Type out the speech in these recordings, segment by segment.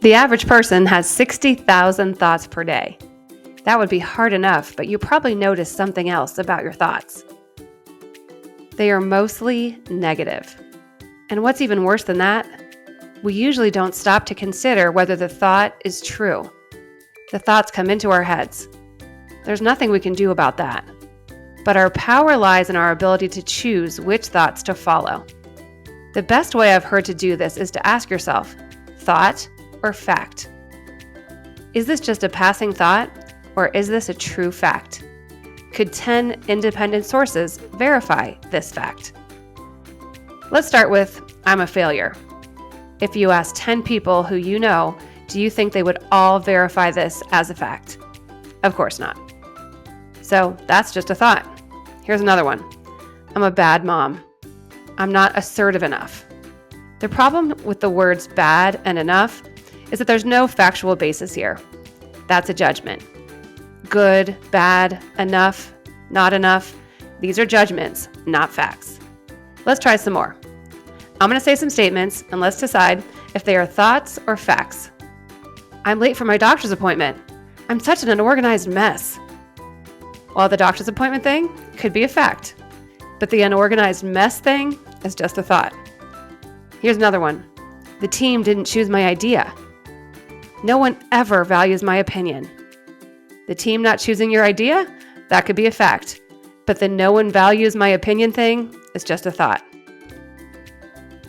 The average person has 60,000 thoughts per day. That would be hard enough, but you probably notice something else about your thoughts. They are mostly negative. And what's even worse than that, we usually don't stop to consider whether the thought is true. The thoughts come into our heads. There's nothing we can do about that. But our power lies in our ability to choose which thoughts to follow. The best way I've heard to do this is to ask yourself, thought or fact? Is this just a passing thought, or is this a true fact? Could 10 independent sources verify this fact? Let's start with, I'm a failure. If you ask 10 people who you know, do you think they would all verify this as a fact? Of course not. So that's just a thought. Here's another one. I'm a bad mom. I'm not assertive enough. The problem with the words bad and enough is that there's no factual basis here. That's a judgment. Good, bad, enough, not enough. These are judgments, not facts. Let's try some more. I'm going to say some statements and let's decide if they are thoughts or facts. I'm late for my doctor's appointment. I'm such an unorganized mess. Well, the doctor's appointment thing could be a fact, but the unorganized mess thing is just a thought. Here's another one. The team didn't choose my idea. No one ever values my opinion. The team not choosing your idea? That could be a fact. But the no one values my opinion thing is just a thought.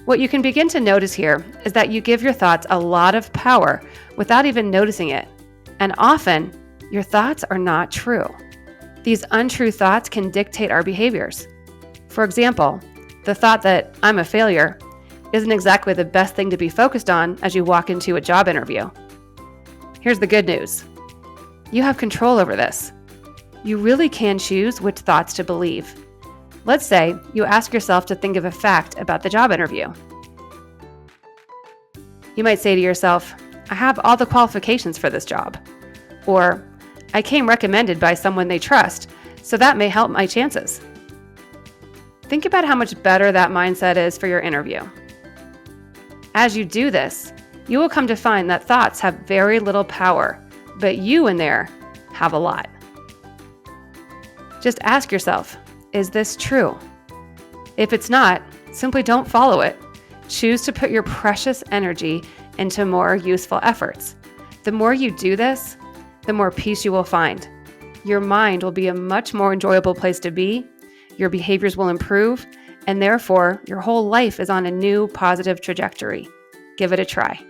What you can begin to notice here is that you give your thoughts a lot of power without even noticing it. And often, your thoughts are not true. These untrue thoughts can dictate our behaviors. For example, the thought that I'm a failure isn't exactly the best thing to be focused on as you walk into a job interview. Here's the good news. You have control over this. You really can choose which thoughts to believe. Let's say you ask yourself to think of a fact about the job interview. You might say to yourself, I have all the qualifications for this job. Or, I came recommended by someone they trust, so that may help my chances. Think about how much better that mindset is for your interview. As you do this, you will come to find that thoughts have very little power, but you in there have a lot. Just ask yourself, is this true? If it's not, simply don't follow it. Choose to put your precious energy into more useful efforts. The more you do this, the more peace you will find. Your mind will be a much more enjoyable place to be, your behaviors will improve, and therefore your whole life is on a new positive trajectory. Give it a try.